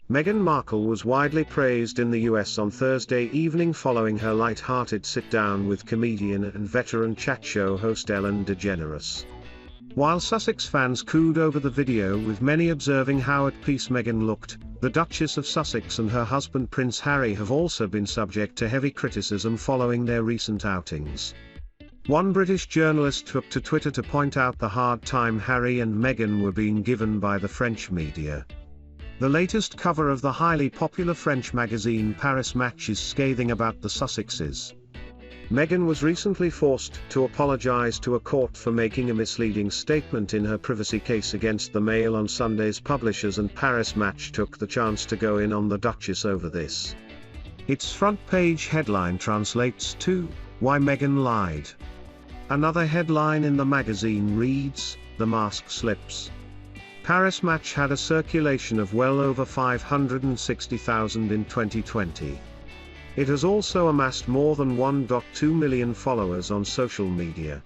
Meghan Markle was widely praised in the US on Thursday evening following her light-hearted sit-down with comedian and veteran chat show host Ellen DeGeneres. While Sussex fans cooed over the video, with many observing how at peace Meghan looked, the Duchess of Sussex and her husband Prince Harry have also been subject to heavy criticism following their recent outings. One British journalist took to Twitter to point out the hard time Harry and Meghan were being given by the French media. The latest cover of the highly popular French magazine Paris Match is scathing about the Sussexes. Meghan was recently forced to apologize to a court for making a misleading statement in her privacy case against the Mail on Sunday's publishers, and Paris Match took the chance to go in on the Duchess over this. Its front-page headline translates to, "Why Meghan Lied." Another headline in the magazine reads, "The Mask Slips." Paris Match had a circulation of well over 560,000 in 2020. It has also amassed more than 1.2 million followers on social media.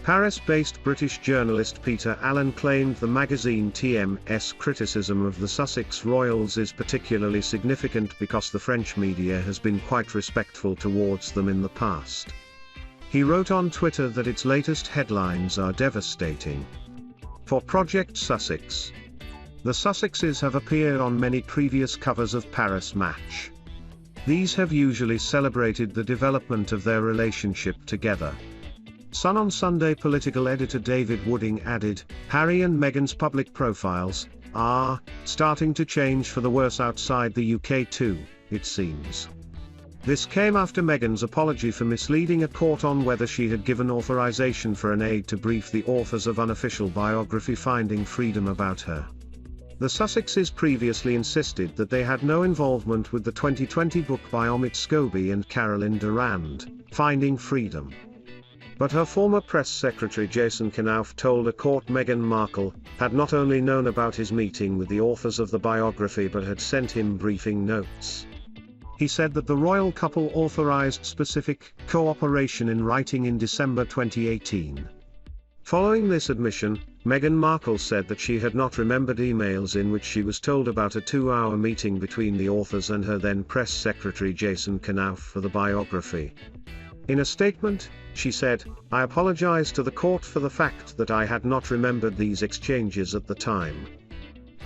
Paris-based British journalist Peter Allen claimed the magazine TMS criticism of the Sussex royals is particularly significant because the French media has been quite respectful towards them in the past. He wrote on Twitter that its latest headlines are devastating. For Project Sussex, the Sussexes have appeared on many previous covers of Paris Match. These have usually celebrated the development of their relationship together. Sun on Sunday political editor David Wooding added, "Harry and Meghan's public profiles are starting to change for the worse outside the UK too, it seems." This came after Meghan's apology for misleading a court on whether she had given authorization for an aide to brief the authors of unofficial biography Finding Freedom about her. The Sussexes previously insisted that they had no involvement with the 2020 book by Omid Scobie and Caroline Durand, Finding Freedom. But her former press secretary Jason Knauf told a court Meghan Markle had not only known about his meeting with the authors of the biography but had sent him briefing notes. He said that the royal couple authorized specific cooperation in writing in December 2018. Following this admission, Meghan Markle said that she had not remembered emails in which she was told about a 2-hour meeting between the authors and her then press secretary Jason Knauf for the biography. In a statement, she said, "I apologize to the court for the fact that I had not remembered these exchanges at the time.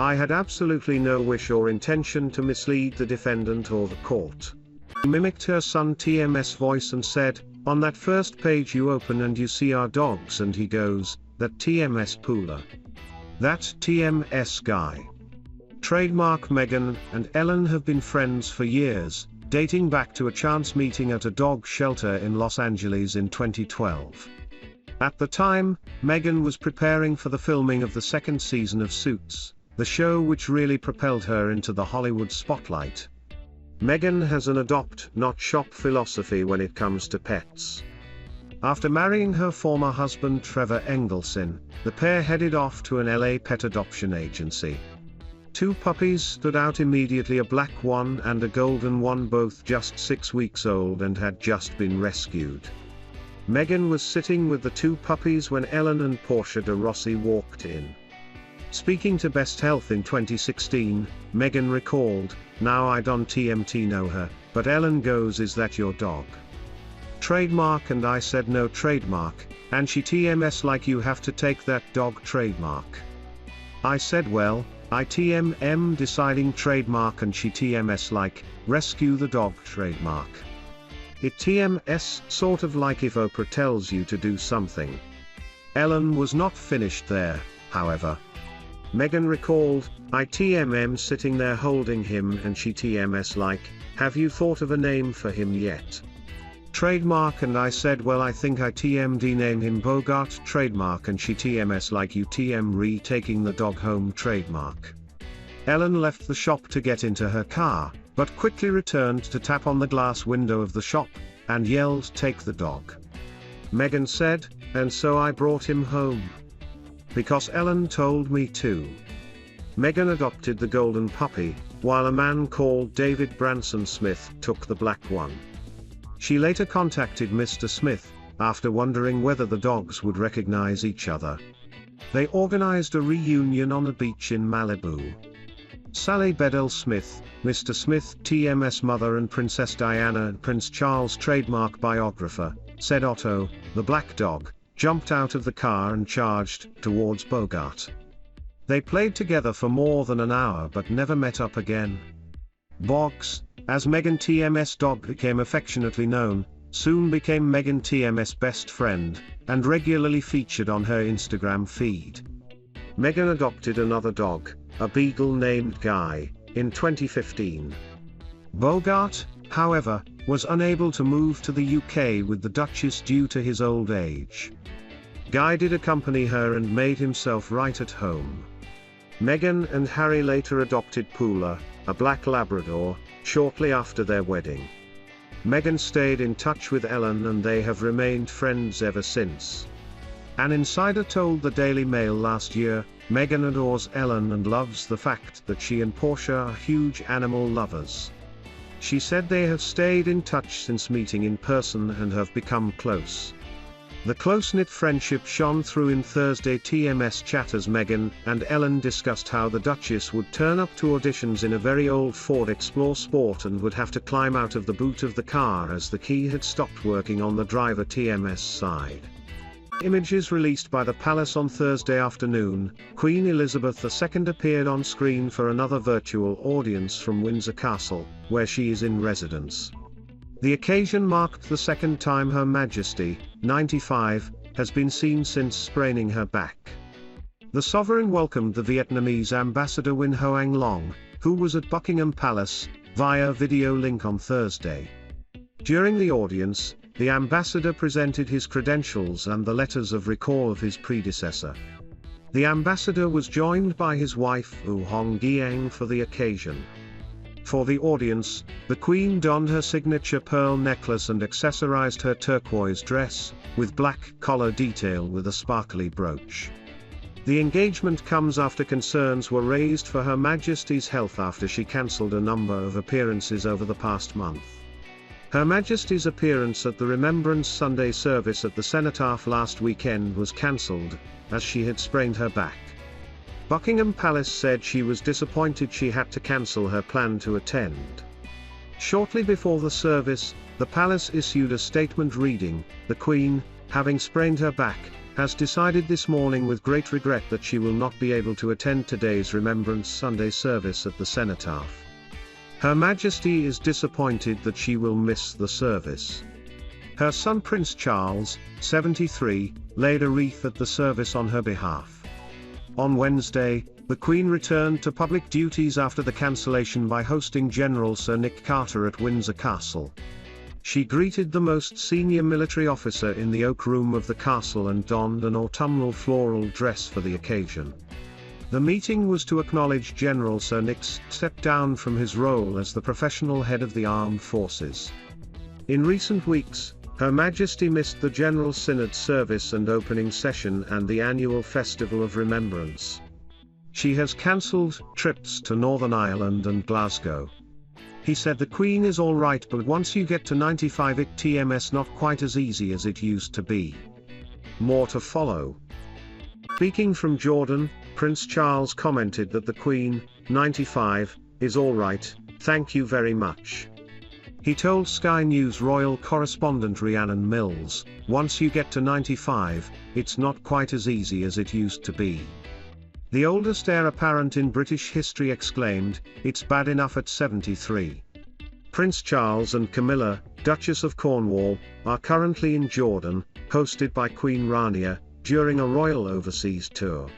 I had absolutely no wish or intention to mislead the defendant or the court." She mimicked her son TMS voice and said, "On that first page you open and you see our dogs and he goes, 'That TMS pooler. That TMS guy.'" Trademark Meghan and Ellen have been friends for years, dating back to a chance meeting at a dog shelter in Los Angeles in 2012. At the time, Meghan was preparing for the filming of the second season of Suits, the show which really propelled her into the Hollywood spotlight. Meghan has an adopt, not shop philosophy when it comes to pets. After marrying her former husband Trevor Engelson, the pair headed off to an LA pet adoption agency. 2 puppies stood out immediately, a black one and a golden one, both just 6 weeks old and had just been rescued. Meghan was sitting with the 2 puppies when Ellen and Portia de Rossi walked in. Speaking to Best Health in 2016, Meghan recalled, "Now I don't TMT know her, but Ellen goes, 'Is that your dog?' Trademark, and I said no trademark, and she TMS like, 'You have to take that dog trademark.' I said, 'Well, I TMM deciding trademark,' and she TMS like, 'Rescue the dog trademark.' It TMS sort of like if Oprah tells you to do something." Ellen was not finished there, however. Meghan recalled, "I TMM sitting there holding him and she TMS like, 'Have you thought of a name for him yet?' Trademark, and I said, 'Well, I think I TMD name him Bogart trademark,' and she TMS like, 'You TM re taking the dog home trademark.'" Ellen left the shop to get into her car, but quickly returned to tap on the glass window of the shop, and yelled, "Take the dog." Meghan said, "And so I brought him home. Because Ellen told me to." Meghan adopted the golden puppy, while a man called David Branson Smith took the black one. She later contacted Mr. Smith, after wondering whether the dogs would recognize each other. They organized a reunion on a beach in Malibu. Sally Bedell-Smith, Mr. Smith, TMS mother and Princess Diana and Prince Charles trademark biographer, said Otto, the black dog, jumped out of the car and charged towards Bogart. They played together for more than an hour but never met up again. Boggs, as Meghan TMS dog became affectionately known, soon became Meghan TMS best friend, and regularly featured on her Instagram feed. Meghan adopted another dog, a beagle named Guy, in 2015. Bogart, however, was unable to move to the UK with the Duchess due to his old age. Guy did accompany her and made himself right at home. Meghan and Harry later adopted Poola, a black Labrador, shortly after their wedding. Meghan stayed in touch with Ellen and they have remained friends ever since. An insider told the Daily Mail last year, Meghan adores Ellen and loves the fact that she and Portia are huge animal lovers. She said they have stayed in touch since meeting in person and have become close. The close-knit friendship shone through in Thursday TMS chat as Meghan and Ellen discussed how the Duchess would turn up to auditions in a very old Ford Explorer Sport and would have to climb out of the boot of the car as the key had stopped working on the driver TMS side. Images released by the palace on Thursday afternoon, Queen Elizabeth II appeared on screen for another virtual audience from Windsor Castle, where she is in residence. The occasion marked the second time Her Majesty, 95, has been seen since spraining her back. The sovereign welcomed the Vietnamese ambassador Win Hoang Long, who was at Buckingham Palace, via video link on Thursday. During the audience, the ambassador presented his credentials and the letters of recall of his predecessor. The ambassador was joined by his wife Wu Hong Giang for the occasion. For the audience, the Queen donned her signature pearl necklace and accessorized her turquoise dress, with black collar detail with a sparkly brooch. The engagement comes after concerns were raised for Her Majesty's health after she cancelled a number of appearances over the past month. Her Majesty's appearance at the Remembrance Sunday service at the Cenotaph last weekend was cancelled, as she had sprained her back. Buckingham Palace said she was disappointed she had to cancel her plan to attend. Shortly before the service, the palace issued a statement reading, "The Queen, having sprained her back, has decided this morning with great regret that she will not be able to attend today's Remembrance Sunday service at the Cenotaph. Her Majesty is disappointed that she will miss the service." Her son Prince Charles, 73, laid a wreath at the service on her behalf. On Wednesday, the Queen returned to public duties after the cancellation by hosting General Sir Nick Carter at Windsor Castle. She greeted the most senior military officer in the Oak Room of the castle and donned an autumnal floral dress for the occasion. The meeting was to acknowledge General Sir Nick's step down from his role as the professional head of the armed forces. In recent weeks, Her Majesty missed the General Synod service and opening session and the annual Festival of Remembrance. She has cancelled trips to Northern Ireland and Glasgow. He said the Queen is all right, but once you get to 95 it TMS not quite as easy as it used to be. More to follow. Speaking from Jordan, Prince Charles commented that the Queen, 95, is all right, thank you very much. He told Sky News royal correspondent Rhiannon Mills, "Once you get to 95, it's not quite as easy as it used to be." The oldest heir apparent in British history exclaimed, "It's bad enough at 73." Prince Charles and Camilla, Duchess of Cornwall, are currently in Jordan, hosted by Queen Rania, during a royal overseas tour.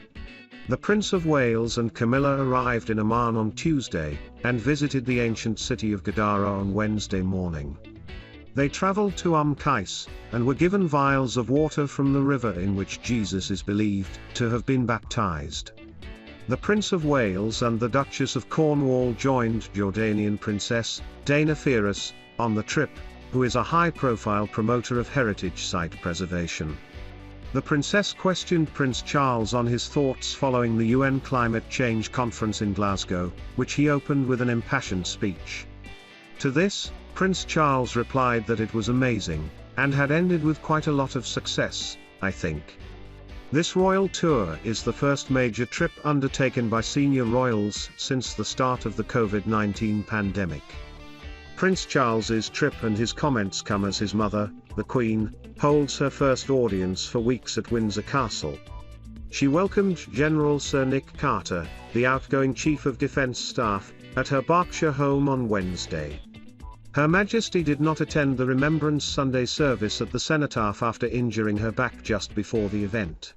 The Prince of Wales and Camilla arrived in Amman on Tuesday, and visited the ancient city of Gadara on Wednesday morning. They traveled to Qais, and were given vials of water from the river in which Jesus is believed to have been baptized. The Prince of Wales and the Duchess of Cornwall joined Jordanian Princess Dana Firas on the trip, who is a high-profile promoter of heritage site preservation. The princess questioned Prince Charles on his thoughts following the UN Climate Change Conference in Glasgow, which he opened with an impassioned speech. To this, Prince Charles replied that it was amazing, and had ended with quite a lot of success, I think. This royal tour is the first major trip undertaken by senior royals since the start of the COVID-19 pandemic. Prince Charles's trip and his comments come as his mother, the Queen, holds her first audience for weeks at Windsor Castle. She welcomed General Sir Nick Carter, the outgoing Chief of Defence Staff, at her Berkshire home on Wednesday. Her Majesty did not attend the Remembrance Sunday service at the cenotaph after injuring her back just before the event.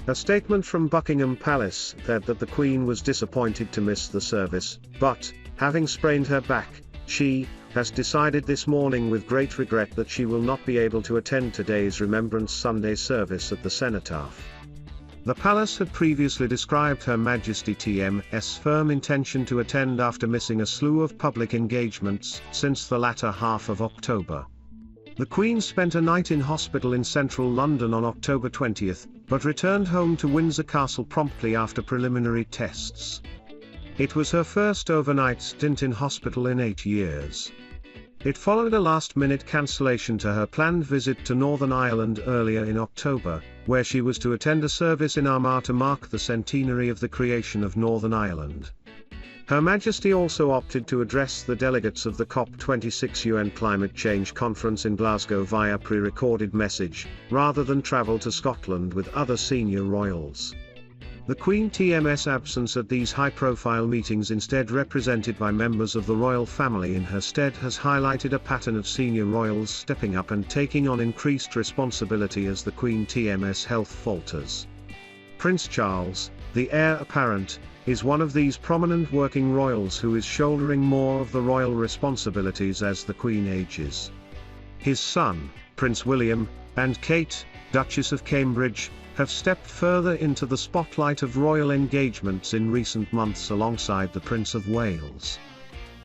A statement from Buckingham Palace said that the Queen was disappointed to miss the service, but, having sprained her back, she has decided this morning with great regret that she will not be able to attend today's Remembrance Sunday service at the cenotaph. The palace had previously described Her Majesty TM's firm intention to attend after missing a slew of public engagements since the latter half of October. The Queen spent a night in hospital in central London on October 20, but returned home to Windsor Castle promptly after preliminary tests. It was her first overnight stint in hospital in 8 years. It followed a last-minute cancellation to her planned visit to Northern Ireland earlier in October, where she was to attend a service in Armagh to mark the centenary of the creation of Northern Ireland. Her Majesty also opted to address the delegates of the COP26 UN Climate Change Conference in Glasgow via pre-recorded message, rather than travel to Scotland with other senior royals. The Queen TM's absence at these high-profile meetings, instead represented by members of the royal family in her stead, has highlighted a pattern of senior royals stepping up and taking on increased responsibility as the Queen TM's health falters. Prince Charles, the heir apparent, is one of these prominent working royals who is shouldering more of the royal responsibilities as the Queen ages. His son, Prince William, and Kate, Duchess of Cambridge, have stepped further into the spotlight of royal engagements in recent months alongside the Prince of Wales.